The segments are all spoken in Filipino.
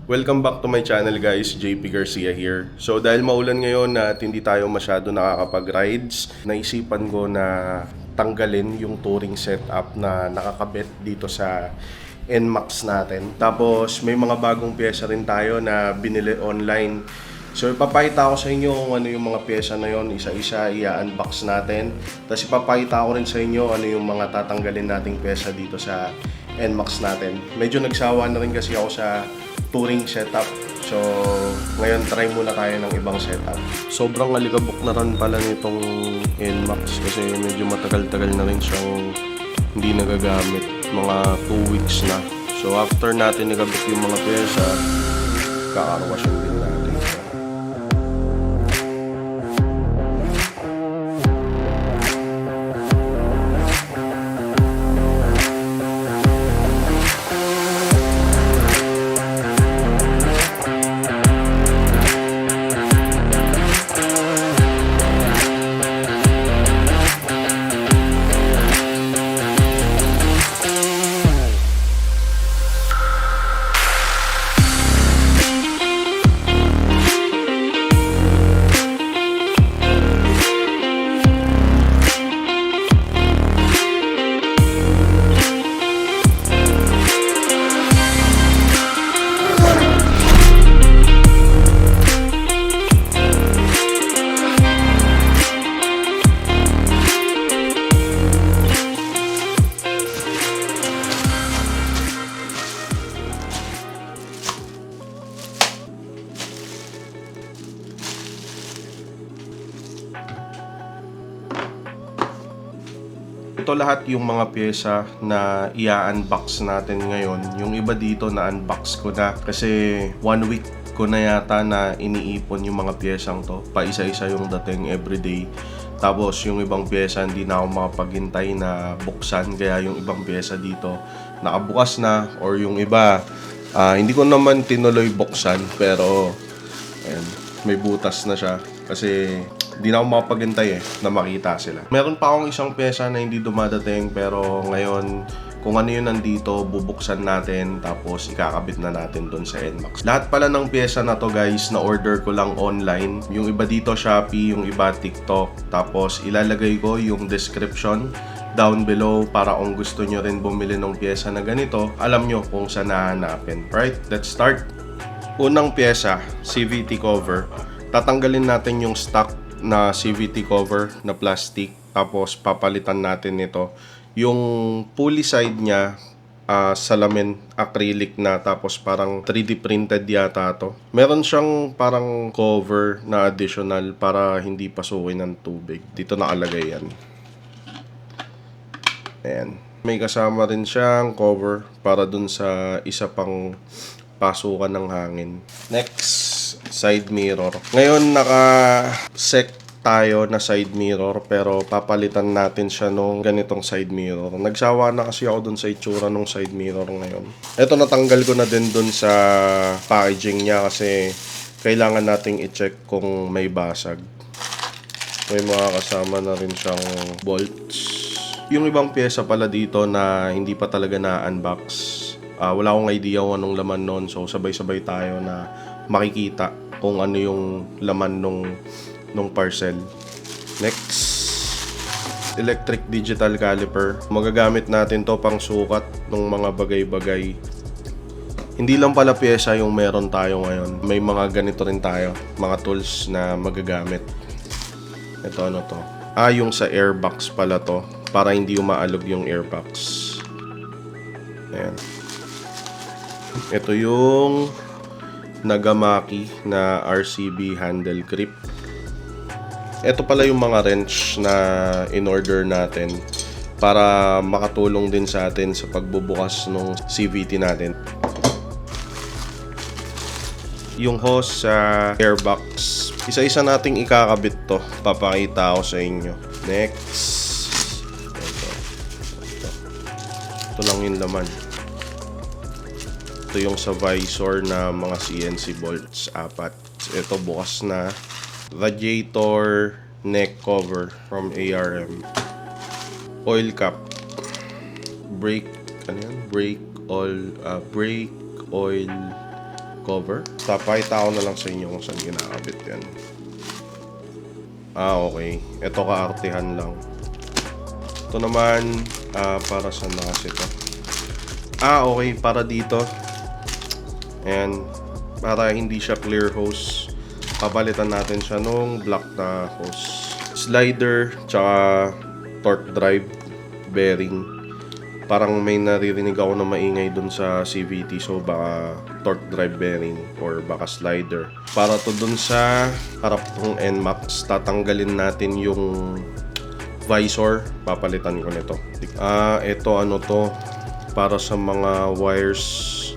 Welcome back to my channel guys, JP Garcia here. So dahil maulan ngayon at hindi tayo masyado nakakapag-rides, naisipan ko na tanggalin yung touring setup na nakakabit dito sa NMAX natin. Tapos may mga bagong pyesa rin tayo na binili online. So ipapakita ko sa inyo kung ano yung mga pyesa na yon, isa-isa i-unbox natin. Tapos ipapakita ko rin sa inyo ano yung mga tatanggalin nating pyesa dito sa NMAX natin. Medyo nagsawa na rin kasi ako sa touring setup. So, ngayon try muna tayo ng ibang setup. Sobrang alikabok na rin pala nitong NMAX kasi medyo matagal-tagal na rin siyang hindi nagagamit. Mga 2 weeks na. So, after natin nagabit yung mga pyesa, kakarwasyon din natin. Ito lahat yung mga pyesa na i-unbox natin ngayon. Yung iba dito na unbox ko na kasi 1 week ko na yata na iniipon yung mga pyesang to. Paisa-isa yung dating everyday. Tapos yung ibang pyesa hindi na ako makapaghintay na buksan. Kaya yung ibang pyesa dito nakabukas na, or yung iba hindi ko naman tinuloy buksan pero ayan, may butas na siya kasi di na ako makapaghintay na makita sila. Meron pa akong isang pyesa na hindi dumadating pero ngayon kung ano yun nandito, bubuksan natin tapos ikakabit na natin doon sa NMAX. Lahat pala ng pyesa na to guys, na order ko lang online. Yung iba dito Shopee, yung iba TikTok. Tapos ilalagay ko yung description down below para kung gusto nyo rin bumili ng pyesa na ganito, alam nyo kung saan nahanapin. Right, let's start. Unang pyesa, CVT cover. Tatanggalin natin yung stock na CVT cover na plastic, tapos papalitan natin ito. Yung pulley side niya salamin acrylic na, tapos parang 3D printed yata to. Meron siyang parang cover na additional para hindi pasukin ng tubig. Dito nakalagay yan. Ayan. May kasama rin siyang cover para dun sa isa pang pasukan ng hangin. Next, side mirror. Ngayon naka-sec tayo na side mirror pero papalitan natin siya nung ganitong side mirror. Nagsawa na kasi ako dun sa itsura nung side mirror ngayon. Ito natanggal ko na din dun sa packaging niya kasi kailangan nating i-check kung may basag. May mga kasama na rin siyang bolts. Yung ibang pyesa pala dito na hindi pa talaga na-unbox. Wala akong idea kung anong laman nun. So sabay-sabay tayo na makikita kung ano yung laman nung parcel. Next, electric digital caliper. Magagamit natin to pang sukat ng mga bagay-bagay. Hindi lang pala pyesa yung meron tayo ngayon. May mga ganito rin tayo, mga tools na magagamit. Ito ano to? Yung sa airbox pala to, para hindi umaalog yung airbox. Ayan. Ito yung Nagamaki na RCB handle grip. Ito pala yung mga wrench na in-order natin para makatulong din sa atin sa pagbubukas ng CVT natin. Yung hose sa airbox, isa-isa nating ikakabit to. Papakita ko sa inyo. Next. Ito lang yung laman. Ito yung sa visor na mga CNC bolts, 4. Ito bukas na. Radiator neck cover from ARM. Oil cap. Brake oil cover. Tapakita ko na lang sa inyo kung saan ginakabit yan. Okay. Ito kaartihan lang. Ito naman, para saan na kasi ito? Okay. Para dito. And para hindi siya clear hose, papalitan natin siya nung black na hose. Slider, tsaka torque drive bearing. Parang may naririnig ako na maingay dun sa CVT, so baka torque drive bearing or baka slider. Para to dun sa harap ng NMAX, tatanggalin natin yung visor, papalitan ko nito. Ito ano to, para sa mga wires,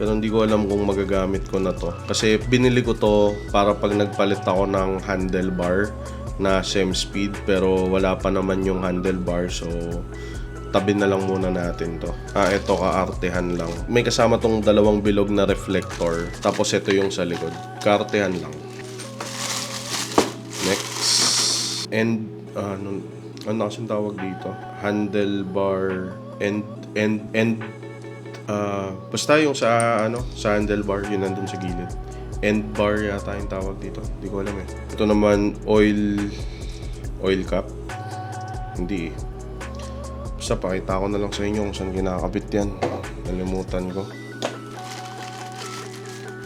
pero hindi ko alam kung magagamit ko na to. Kasi binili ko to para pag nagpalit ako ng handlebar na same speed, pero wala pa naman yung handlebar, so tabi na lang muna natin to. Ito kaartehan lang. May kasama tong dalawang bilog na reflector. Tapos ito yung sa likod. Kaartehan lang. Next. And, ano kasing tawag dito? Handlebar basta yung sa, sa handlebar, yun nandun sa gilid. End bar yata yung tawag dito. Hindi ko alam eh. Ito naman, oil cap. Hindi eh. Basta pakita ko na lang sa inyo kung saan kinakabit yan. Nalimutan ko.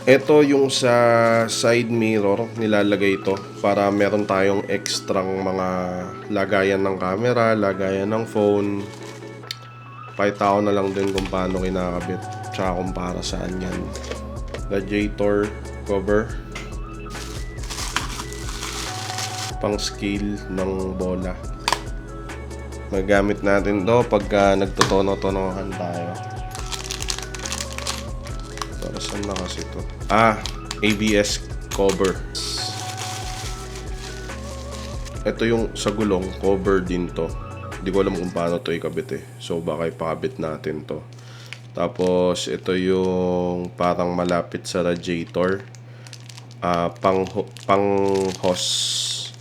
Ito yung sa side mirror, nilalagay ito para meron tayong extrang mga lagayan ng camera, lagayan ng phone. Pakita ko na lang din kung paano kinakabit, tsaka kung para saan yan. Radiator cover. Pang scale ng bola. Magamit natin to pagka nagtotono-tonohan tayo. Para saan na kasi to? ABS cover. Ito yung sa gulong, cover din to. Hindi ko alam kung paano to ikabit eh. So baka ipakabit natin to. Tapos ito yung parang malapit sa radiator. Pang hose.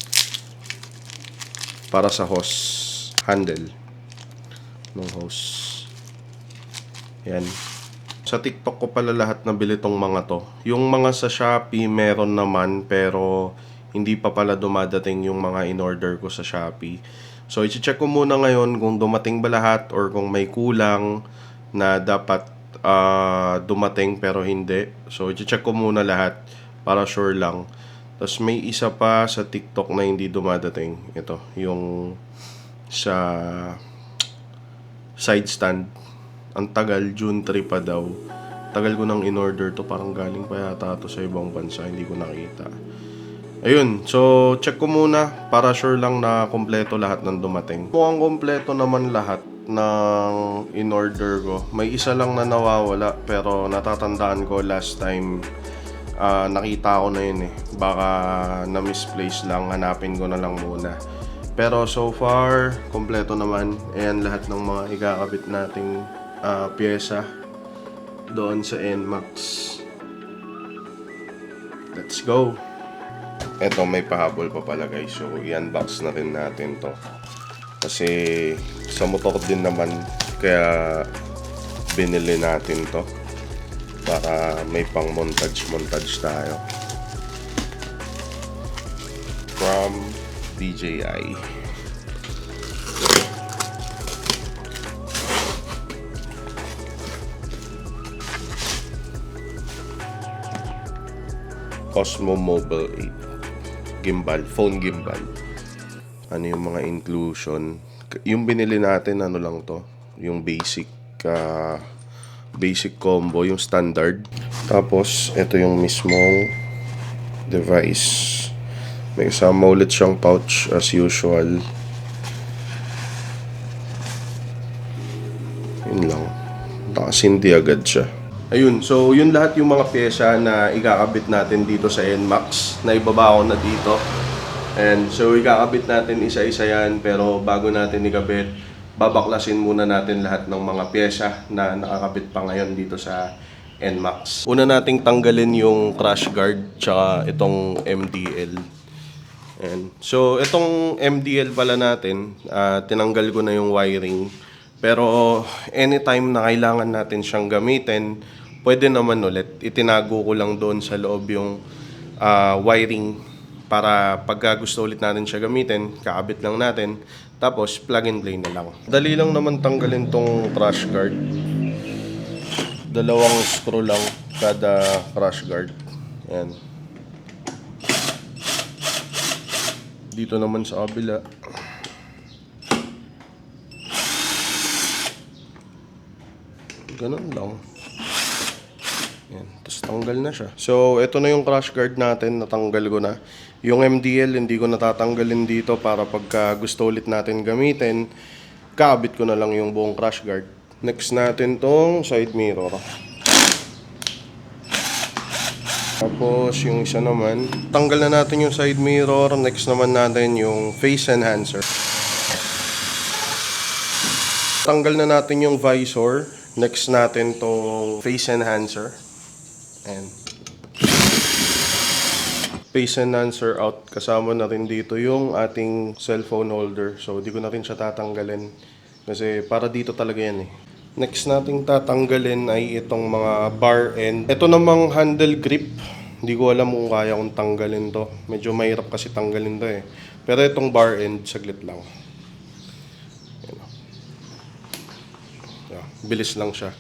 Para sa hose handle ng hose. Yan. Sa TikTok ko pala lahat nabili tong mga to. Yung mga sa Shopee meron naman, pero hindi pa pala dumadating yung mga in-order ko sa Shopee. So i-check ko muna ngayon kung dumating ba lahat or kung may kulang na dapat dumating pero hindi. So i-check ko muna lahat para sure lang. Tapos may isa pa sa TikTok na hindi dumadating. Ito, yung sa side stand. Ang tagal, June 3 pa daw. Tagal ko nang in-order to, parang galing pa yata to sa ibang bansa, hindi ko nakita. Ayun, so check ko muna para sure lang na kompleto lahat ng dumating. Mukhang kompleto naman lahat ng in-order ko. May isa lang na nawawala, pero natatandaan ko last time nakita ko na yun eh. Baka na-misplace lang, hanapin ko na lang muna. Pero so far, kompleto naman. Ayan lahat ng mga ikakabit nating pyesa doon sa NMAX. Let's go! Eto, may pahabol pa pala guys. So, i-unbox na rin natin to. Kasi sa motor din naman, kaya binili natin to. Para may pang montage tayo. From DJI. Osmo Mobile 8 gimbal, phone gimbal. Ano yung mga inclusion? Yung binili natin, ano lang to, yung basic combo, yung standard. Tapos ito yung mismong device. May kasama ulit siyang pouch as usual. Yun lang. Nakasindi agad siya. Ayun, so yun lahat yung mga pyesa na ikakabit natin dito sa NMAX. Na ibaba ko na dito. And so ikakabit natin isa-isa yan. Pero bago natin ikabit, babaklasin muna natin lahat ng mga pyesa na nakakabit pa ngayon dito sa NMAX. Una nating tanggalin yung crash guard tsaka itong MDL. And so itong MDL pala natin, tinanggal ko na yung wiring. Pero anytime na kailangan natin siyang gamitin pwede naman ulit. Itinago ko lang doon sa loob yung wiring para pagka gusto ulit natin siya gamitin, kaabit lang natin, tapos plug and play na lang. Dali lang naman tanggalin tong crash guard. Dalawang screw lang kada crash guard. Ayan. Dito naman sa kabila. Ganun lang. Ayan. Tapos tanggal na siya. So, ito na yung crash guard natin. Natanggal ko na. Yung MDL, hindi ko natatanggalin dito para pagka gusto ulit natin gamitin, kaabit ko na lang yung buong crash guard. Next natin tong side mirror. Tapos yung isa naman, tanggal na natin yung side mirror. Next naman natin yung face enhancer. Tanggal na natin yung visor. Next natin tong face enhancer. And face enhancer out. Kasama na rin dito yung ating cellphone holder. So di ko na rin siya tatanggalin. Kasi para dito talaga yan eh. Next nating tatanggalin ay itong mga bar end. Ito namang handle grip. Hindi ko alam kung kaya kong tanggalin to. Medyo mahirap kasi tanggalin to eh. Pero itong bar end, saglit lang. Bilis lang siya.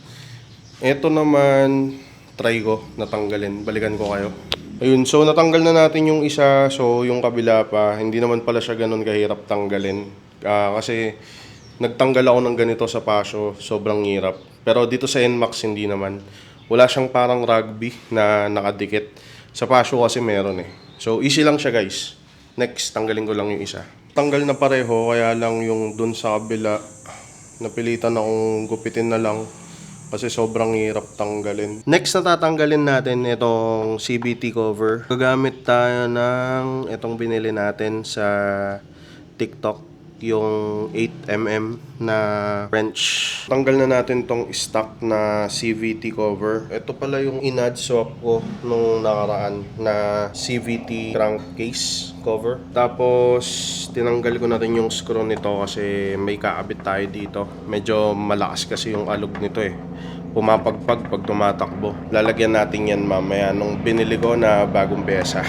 Ito naman, try ko natanggalin. Balikan ko kayo. Ayun, so natanggal na natin yung isa. So yung kabila pa, hindi naman pala siya ganun kahirap tanggalin. Kasi nagtanggal ako ng ganito sa Pasio, sobrang hirap. Pero dito sa NMAX hindi naman. Wala siyang parang rugby na nakadikit. Sa Pasio kasi meron eh. So easy lang siya guys. Next, tanggalin ko lang yung isa. Tanggal na pareho, kaya lang yung dun sa kabila, napilitan akong gupitin na lang. Kasi sobrang hirap tanggalin. Next na tatanggalin natin itong CVT cover. Gagamit tayo ng itong binili natin sa TikTok. Yung 8mm na wrench. Tanggal na natin tong stock na CVT cover. Ito pala yung in-add-swap ko nung nakaraan na CVT crankcase cover. Tapos tinanggal ko na rin yung screw nito kasi may kaabit tayo dito. Medyo malakas kasi yung alog nito eh. Pumapagpag pag tumatakbo. Lalagyan natin yan mamaya nung binili ko na bagong pyesa.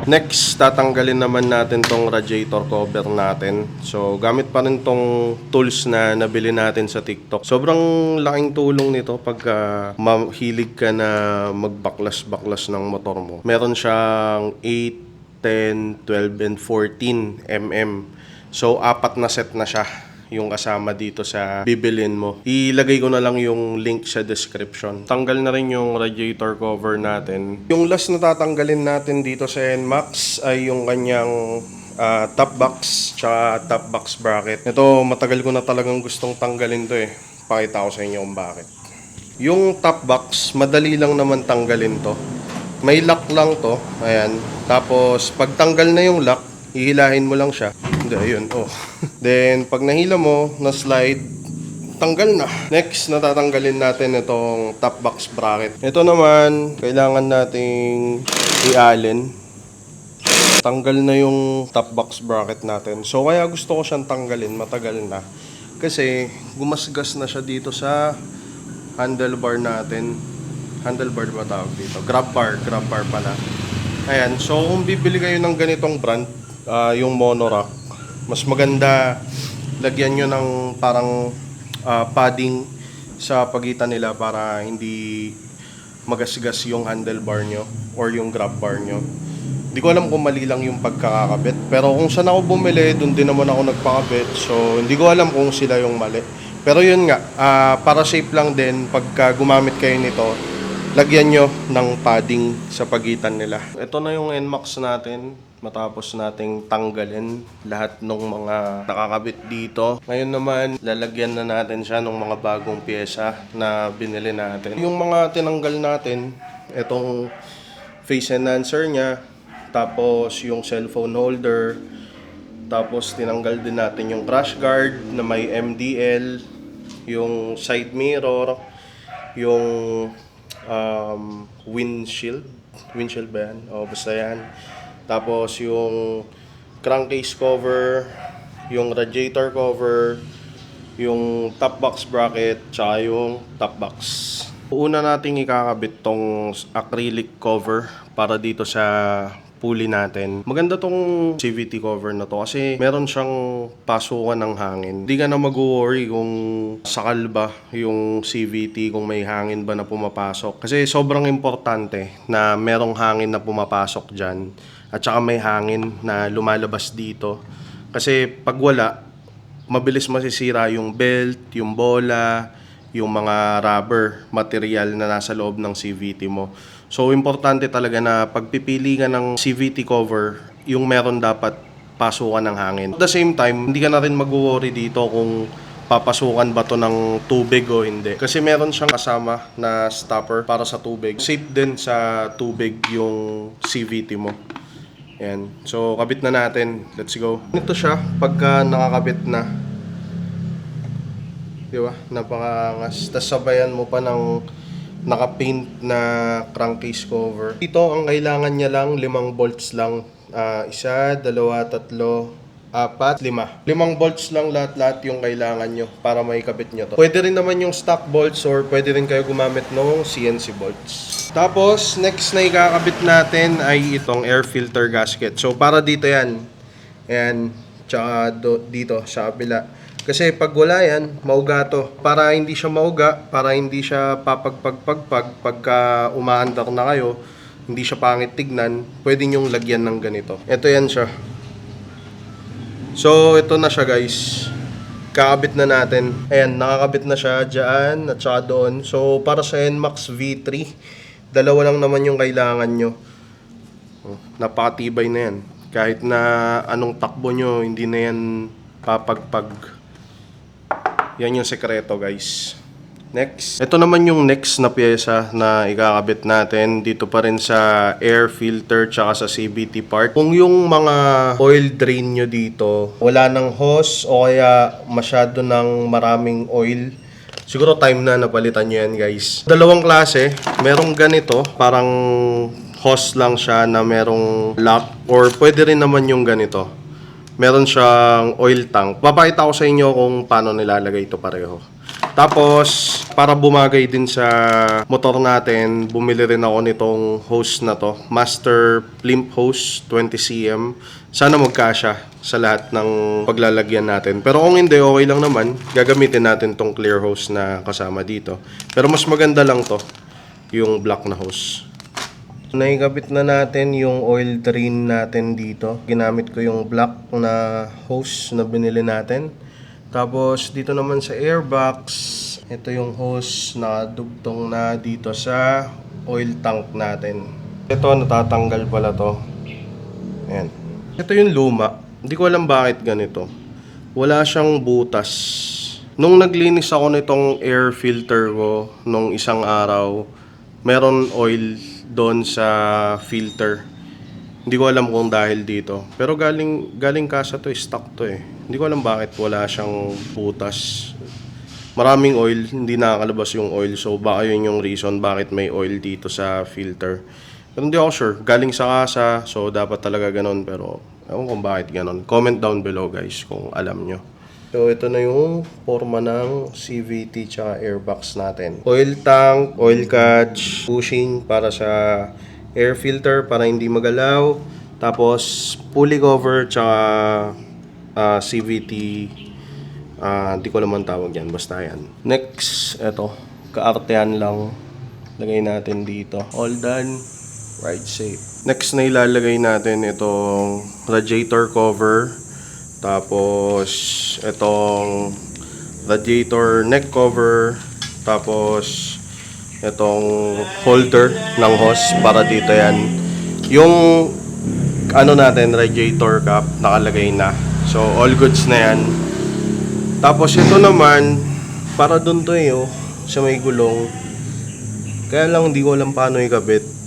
Next, tatanggalin naman natin tong radiator cover natin. So, gamit pa rin tong tools na nabili natin sa TikTok. Sobrang laking tulong nito pagka mahilig ka na magbaklas-baklas ng motor mo. Meron siyang 8, 10, 12, and 14 mm. So, 4 na set na siya yung kasama dito sa bibilin mo. Ilagay ko na lang yung link sa description. Tanggal na rin yung radiator cover natin. Yung last na tatanggalin natin dito sa NMAX ay yung kanyang top box tsaka top box bracket. Ito, matagal ko na talagang gustong tanggalin to eh. Pakita ko sa inyo kung bakit. Yung top box, madali lang naman tanggalin to. May lock lang to. Ayan. Tapos, pag tanggal na yung lock, ihilahin mo lang siya. Hindi, ayun. Oh. Then, pag nahila mo, na-slide, tanggal na. Next, natatanggalin natin itong top box bracket. Ito naman, kailangan nating i-allen. Tanggal na yung top box bracket natin. So, kaya gusto ko siyang tanggalin. Matagal na. Kasi, gumasgas na siya dito sa handlebar natin. Handlebar ba tawag dito? Grab bar pala. Ayan. So, kung bibili kayo ng ganitong brand, yung Monorack, mas maganda lagyan nyo ng parang padding sa pagitan nila para hindi magasgas yung handlebar nyo or yung grab bar nyo. Hindi ko alam kung mali lang yung pagkakakabit. Pero kung saan ako bumili, dun din naman ako nagpakabit. So, hindi ko alam kung sila yung mali. Pero yun nga, para safe lang din, pagka gumamit kayo nito, lagyan nyo ng padding sa pagitan nila. Ito na yung NMAX natin. Matapos nating tanggalin lahat ng mga nakakabit dito. Ngayon naman, lalagyan na natin siya ng mga bagong pyesa na binili natin. Yung mga tinanggal natin, itong face enhancer niya, tapos yung cellphone holder, tapos tinanggal din natin yung crash guard na may MDL, yung side mirror, yung windshield ba yan? O basta yan. Tapos yung crankcase cover, yung radiator cover, yung top box bracket, tsaka yung top box. Una nating ikakabit tong acrylic cover para dito sa pulley natin. Maganda tong CVT cover na to kasi meron siyang pasukan ng hangin. Hindi ka na mag-worry kung sakal ba yung CVT, kung may hangin ba na pumapasok. Kasi sobrang importante na merong hangin na pumapasok dyan at saka may hangin na lumalabas dito. Kasi pag wala, mabilis masisira yung belt, yung bola, yung mga rubber material na nasa loob ng CVT mo. So, importante talaga na pagpipili ka ng CVT cover, yung meron dapat pasukan ng hangin. At the same time, hindi ka na rin mag-worry dito kung papasukan ba to ng tubig o hindi. Kasi meron siyang kasama na stopper para sa tubig. Safe din sa tubig yung CVT mo. Ayan. So, kabit na natin. Let's go. Ito siya pagka nakakabit na. Diba? Napakangas. Tapos sabayan mo pa ng naka-paint na crankcase cover. Dito, ang kailangan niya lang, 5 bolts lang. 1, 2, 3, 4, 5. 5 bolts lang lahat-lahat yung kailangan nyo para maikabit nyo to. Pwede rin naman yung stock bolts or pwede rin kayo gumamit ng CNC bolts. Tapos, next na ikakabit natin ay itong air filter gasket. So, para dito yan. Ayan. Tsaka dito sa kabila. Kasi pag wala yan, mauga to. Para hindi siya mauga, para hindi siya papagpagpagpag, pagka umaandar na kayo, hindi siya pangit tignan, pwede nyong lagyan ng ganito. Ito yan siya. So, ito na siya guys. Kakabit na natin. Ayan, nakakabit na siya dyan at saka doon. So, para sa NMAX V3, dalawa lang naman yung kailangan nyo. Napakatibay na yan. Kahit na anong takbo nyo, hindi na yan papagpag. Yan yung sekreto guys. Next. Ito naman yung next na pyesa na ikakabit natin. Dito pa rin sa air filter tsaka sa CVT part. Kung yung mga oil drain nyo dito, wala ng hose o kaya masyado ng maraming oil, siguro time na napalitan nyo yan guys. Dalawang klase. Merong ganito, parang hose lang siya na merong lock. Or pwede rin naman yung ganito. Meron siyang oil tank. Papakita ko sa inyo kung paano nilalagay ito pareho. Tapos, para bumagay din sa motor natin, bumili rin ako nitong hose na to. Master Plimp Hose 20cm. Sana magkasya sa lahat ng paglalagyan natin. Pero kung hindi, okay lang naman. Gagamitin natin tong clear hose na kasama dito. Pero mas maganda lang to, yung black na hose. Naikabit na natin yung oil drain natin dito. Ginamit ko yung black na hose na binili natin. Tapos dito naman sa airbox, ito yung hose na dugtong na dito sa oil tank natin. Ito natatanggal pala to. Ayan. Ito yung luma. Hindi ko alam bakit ganito. Wala siyang butas. Nung naglinis ako nitong air filter ko nung isang araw, meron oil doon sa filter. Hindi ko alam kung dahil dito. Pero galing kasa to, stock to eh. Hindi ko alam bakit wala siyang butas. Maraming oil, hindi nakakalabas yung oil. So baka yun yung reason bakit may oil dito sa filter. Pero hindi ako sure. Galing sa kasa, so dapat talaga ganon. Pero ewan kung bakit ganon. Comment down below guys kung alam nyo. So, ito na yung forma ng CVT tsaka airbox natin. Oil tank, oil catch, bushing para sa air filter para hindi magalaw. Tapos, pulley cover tsaka CVT. Hindi ko naman tawag yan. Basta yan. Next, ito. Kaartehan lang. Lagay natin dito. All done. Ride safe. Next na ilalagay natin itong radiator cover. Tapos, itong radiator neck cover. Tapos, itong holder ng hose para dito yan. Yung, ano natin, radiator cap, nakalagay na. So, all goods na yan. Tapos, ito naman, para dun to eh, oh, sa may gulong. Kaya lang, hindi ko alam paano ikabit.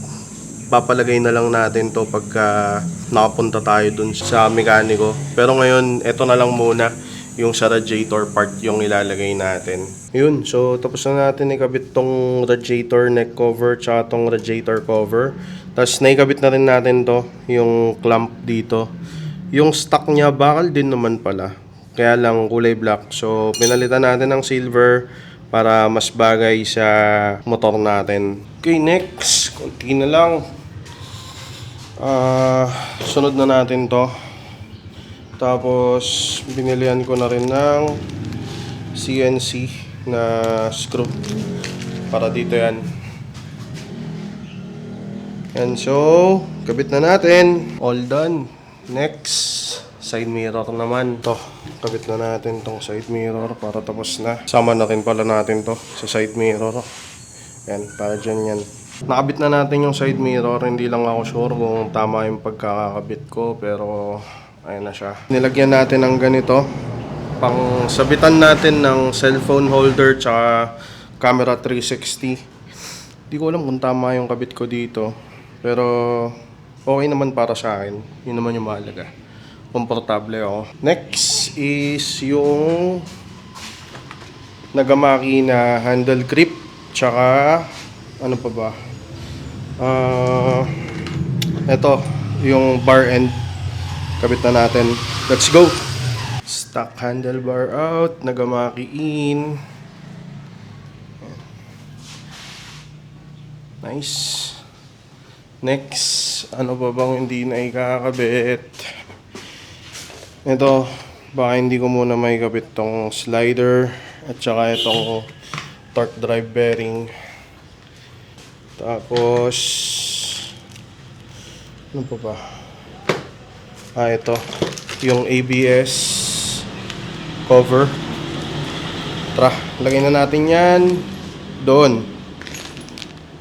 Papalagay na lang natin to pagka nakapunta tayo dun sa mekaniko. Pero ngayon, eto na lang muna yung sa radiator part yung ilalagay natin. Yun, so tapos na natin ikabit tong radiator neck cover tsaka tong radiator cover. Tapos naikabit na rin natin to, yung clamp dito. Yung stock niya, bakal din naman pala. Kaya lang kulay black. So pinalitan natin ng silver para mas bagay sa motor natin. Okay, next. Konti na lang. Sunod na natin to. Tapos, binilihan ko na rin ng CNC na screw. Para dito yan. And so, kabit na natin. All done. Next, side mirror naman. To, kabit na natin tong side mirror para tapos na. Sama na rin pala natin to sa side mirror. Yan, para dyan yan. Nakabit na natin yung side mirror. Hindi lang ako sure kung tama yung pagkakabit ko. Pero, ayun na siya. Nilagyan natin ng ganito. Pang sabitan natin ng cellphone holder tsaka camera 360. Hindi ko alam kung tama yung kabit ko dito. Pero, okay naman para sa akin. Yun naman yung mahalaga. Komportable ako. Next is yung Nagamaki na handle grip. Tsaka, ano pa ba? Ito, yung bar end. Kabit na natin. Let's go! Stock handlebar out. Nagamaki in. Nice. Next, ano ba bang hindi na ikakabit? Ito, baka hindi ko muna may kabit tong slider at saka itong torque drive bearing. Tapos, ano pa ba? Ito, yung ABS cover. Tara, lagay na natin yan doon.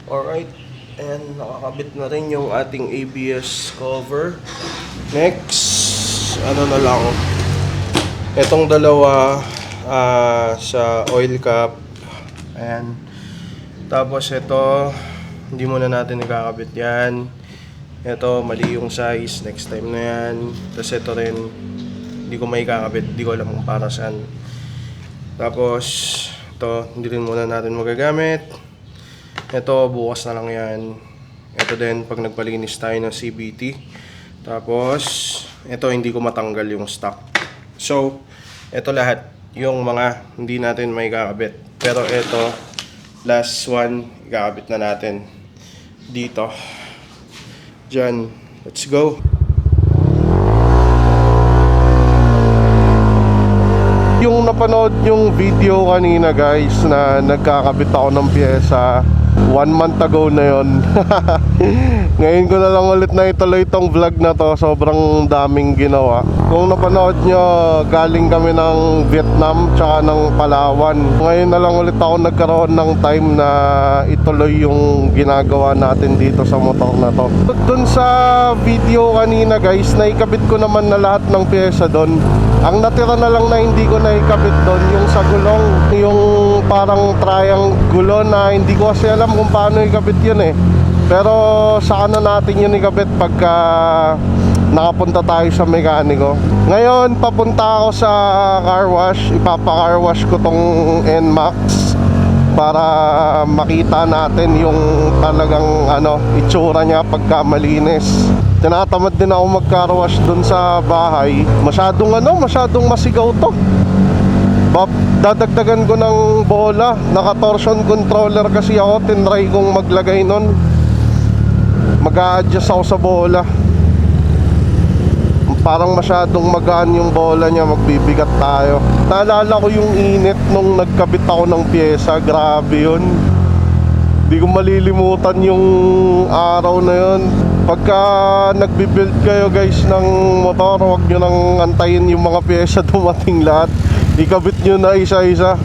Alright, and nakakabit na rin yung ating ABS cover. Next, ano na lang, itong dalawa sa oil cap. Ayan. Tapos ito, hindi muna natin ikakabit yan. Ito, mali yung size, next time na yan. Tapos ito rin, hindi ko may ikakabit, hindi ko alam kung para saan. Tapos, ito, hindi rin muna natin magagamit. Ito, bukas na lang yan. Ito din, pag nagpalinis tayo ng CBT. Tapos, ito, hindi ko matanggal yung stock. So, ito lahat, yung mga hindi natin may kakabit. Pero ito, last one, ikakabit na natin. Dito. Diyan. Let's go. Yung napanood yung video kanina guys na nagkakabit ako ng pyesa 1 month ago na yon. Ngayon ko na lang ulit na ituloy itong vlog na to. Sobrang daming ginawa. Kung napanood nyo, galing kami ng Vietnam tsaka ng Palawan. Ngayon na lang ulit ako nagkaroon ng time na ituloy yung ginagawa natin dito sa motor na to. Dun sa video kanina guys, naikabit ko naman na lahat ng pyesa doon. Ang natira na lang na hindi ko naikabit doon, yung sa gulong, yung parang triangle na hindi ko kasi alam kung paano ikabit yun eh. Pero saka na natin yun ikabit pagka nakapunta tayo sa mekaniko. Ngayon papunta ako sa car wash. Ipapa-car wash ko tong NMAX para makita natin yung talagang itsura niya pagka malinis. Tinatamad din ako mag-car wash dun sa bahay. Masyadong masigaw to. Dadagdagan ko ng bola. Naka-torsion controller kasi ako. Tinry kong maglagay nun. Mag-a-adjust ako sa bola. Parang masyadong magaan yung bola niya. Magbibigat tayo. Naalala ko yung init nung nagkabit ako ng pyesa. Grabe yun. Hindi ko malilimutan yung araw na yun. Pagka nagbibuild kayo guys ng motor, huwag nyo nang antayin yung mga pyesa dumating lahat. Ikabit nyo na isa-isa.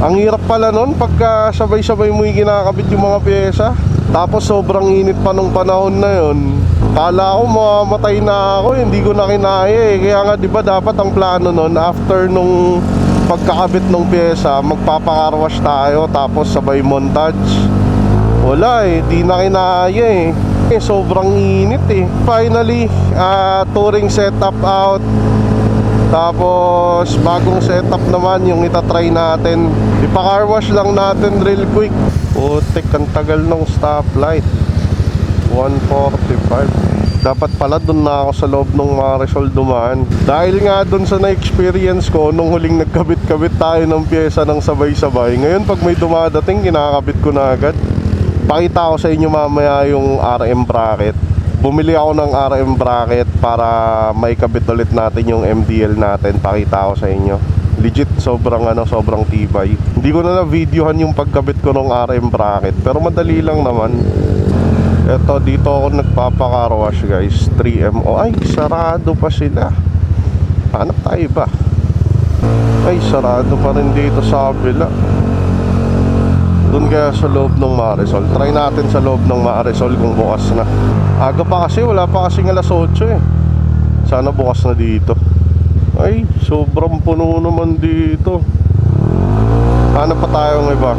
Ang hirap pala nun pagka sabay-sabay mo yung kinakabit yung mga pyesa. Tapos sobrang init pa nung panahon na yun. Kala ko mamamatay na ako, hindi ko na kinaya eh. Kaya nga diba dapat ang plano nun, after nung pagkakabit ng pyesa, magpapakarwash tayo tapos sabay montage. Wala eh, di na kinaya eh. Sobrang init eh. Finally, touring setup out. Tapos bagong setup naman yung itatry natin. Ipa-car wash lang natin real quick. Putik, ang tagal ng stoplight. 145. Dapat pala doon na ako sa loob ng Marisol dumaan. Dahil nga doon sa na-experience ko nung huling nagkabit-kabit tayo ng pyesa ng sabay-sabay. Ngayon pag may dumadating, kinakabit ko na agad. Pakita ko sa inyo mamaya yung RM bracket. Bumili ako ng RM bracket para maikabit ulit natin yung MDL natin. Pakita ko sa inyo. Legit, sobrang tibay. Hindi ko na na-videohan yung pagkabit ko ng RM bracket, pero madali lang naman. Eto, dito ako nagpapaka-wash guys, 3MO. Ay, sarado pa sila. Hanap tayo ba? Ay, sarado pa rin dito sa kabila. Doon kaya sa loob ng Marisol. Try natin sa loob ng Marisol kung bukas na. Aga pa kasi, wala pa kasing alas 8 eh. Sana bukas na dito. Ay, sobrang puno naman dito. Hanap pa tayong iba.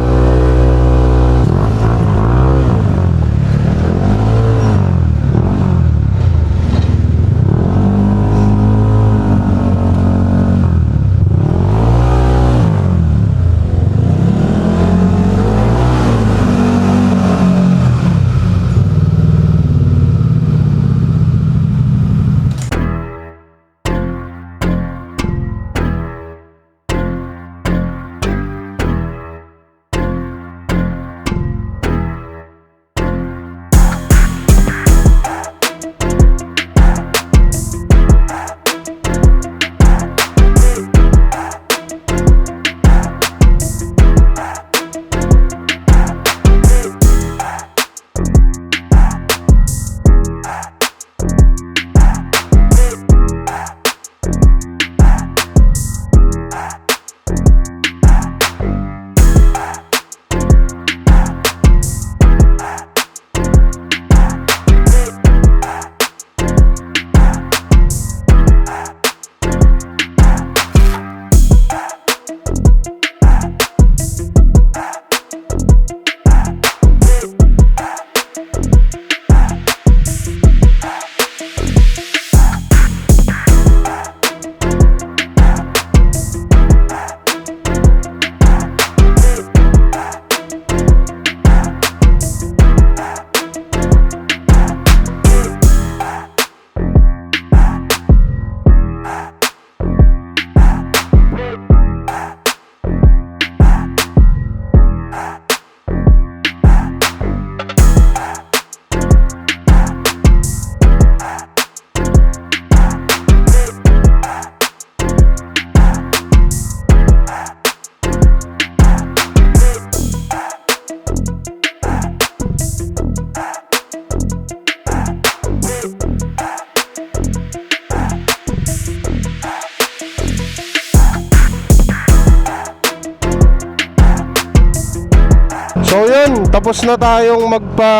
So yun, tapos na tayong magpa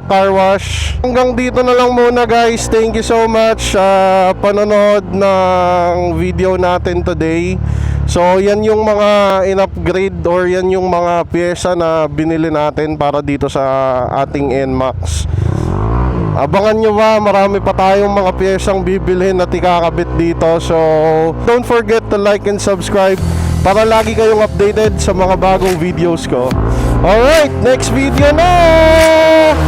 car wash. Hanggang dito na lang muna guys. Thank you so much panonood ng video natin today. So yan yung mga in-upgrade or yan yung mga pyesa na binili natin para dito sa ating NMAX. Abangan nyo ba, marami pa tayong mga pyesang bibilhin at ikakabit dito. So don't forget to like and subscribe para lagi kayong updated sa mga bagong videos ko. Alright, next video na!